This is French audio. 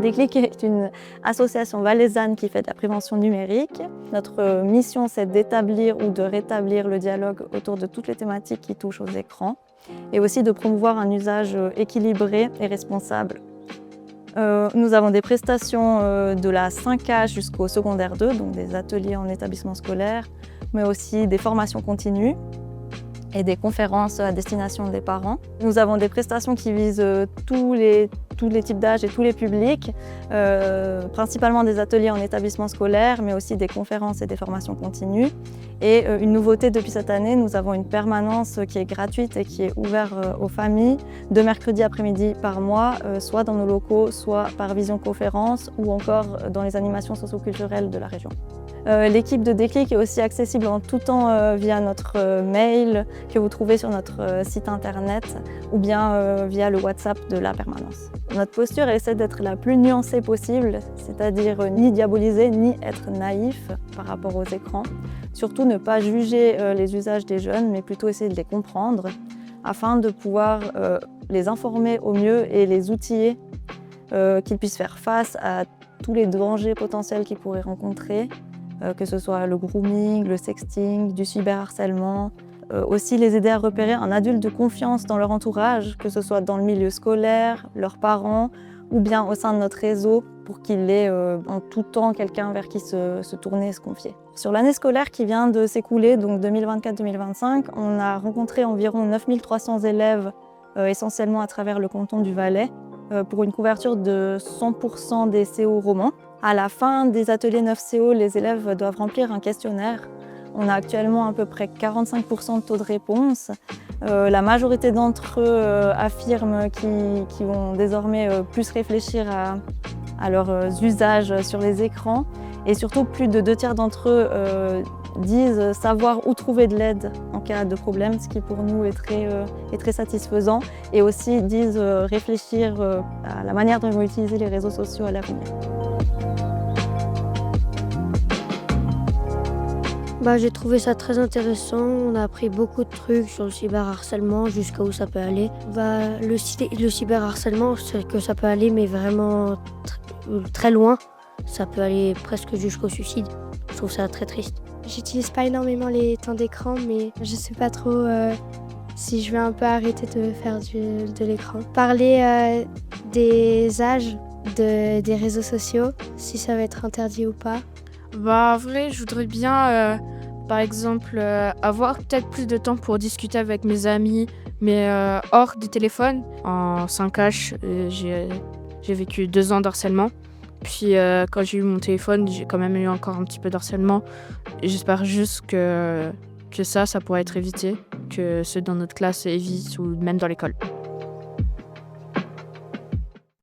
Déclic est une association valaisanne qui fait de la prévention numérique. Notre mission, c'est d'établir ou de rétablir le dialogue autour de toutes les thématiques qui touchent aux écrans et aussi de promouvoir un usage équilibré et responsable. Nous avons des prestations de la 5A jusqu'au secondaire 2, donc des ateliers en établissement scolaire, mais aussi des formations continues et des conférences à destination des parents. Nous avons des prestations qui visent tous les types d'âge et tous les publics, principalement des ateliers en établissement scolaire, mais aussi des conférences et des formations continues. Et une nouveauté depuis cette année, nous avons une permanence qui est gratuite et qui est ouverte aux familles, de mercredi après-midi par mois, soit dans nos locaux, soit par visioconférence ou encore dans les animations socioculturelles de la région. L'équipe de Déclic est aussi accessible en tout temps via notre mail que vous trouvez sur notre site internet ou bien via le WhatsApp de la permanence. Notre posture essaie d'être la plus nuancée possible, c'est-à-dire ni diaboliser ni être naïf par rapport aux écrans. Surtout ne pas juger les usages des jeunes, mais plutôt essayer de les comprendre afin de pouvoir les informer au mieux et les outiller, qu'ils puissent faire face à tous les dangers potentiels qu'ils pourraient rencontrer, que ce soit le grooming, le sexting, du cyberharcèlement. Aussi les aider à repérer un adulte de confiance dans leur entourage, que ce soit dans le milieu scolaire, leurs parents ou bien au sein de notre réseau pour qu'il ait en tout temps quelqu'un vers qui se tourner et se confier. Sur l'année scolaire qui vient de s'écouler, donc 2024-2025, on a rencontré environ 9300 élèves, essentiellement à travers le canton du Valais, pour une couverture de 100% des CO romans. À la fin des ateliers 9 CO, les élèves doivent remplir un questionnaire. On a actuellement à peu près 45% de taux de réponse. La majorité d'entre eux affirment qu'ils vont désormais plus réfléchir à leurs usages sur les écrans. Et surtout, plus de 2/3 d'entre eux disent savoir où trouver de l'aide en cas de problème, ce qui pour nous est très satisfaisant. Et aussi disent réfléchir à la manière dont ils vont utiliser les réseaux sociaux à l'avenir. J'ai trouvé ça très intéressant. On a appris beaucoup de trucs sur le cyberharcèlement, jusqu'à où ça peut aller. Le cyberharcèlement, c'est que ça peut aller, mais vraiment très loin. Ça peut aller presque jusqu'au suicide. Je trouve ça très triste. J'utilise pas énormément les temps d'écran, mais je sais pas trop si je vais un peu arrêter de faire de l'écran. Parler des âges des réseaux sociaux, si ça va être interdit ou pas. En vrai, je voudrais bien, par exemple, avoir peut-être plus de temps pour discuter avec mes amis, mais hors des téléphones. En 5H, j'ai vécu 2 ans d'harcèlement. Puis quand j'ai eu mon téléphone, j'ai quand même eu encore un petit peu d'harcèlement. Et j'espère juste que ça pourrait être évité, que ceux dans notre classe évitent ou même dans l'école.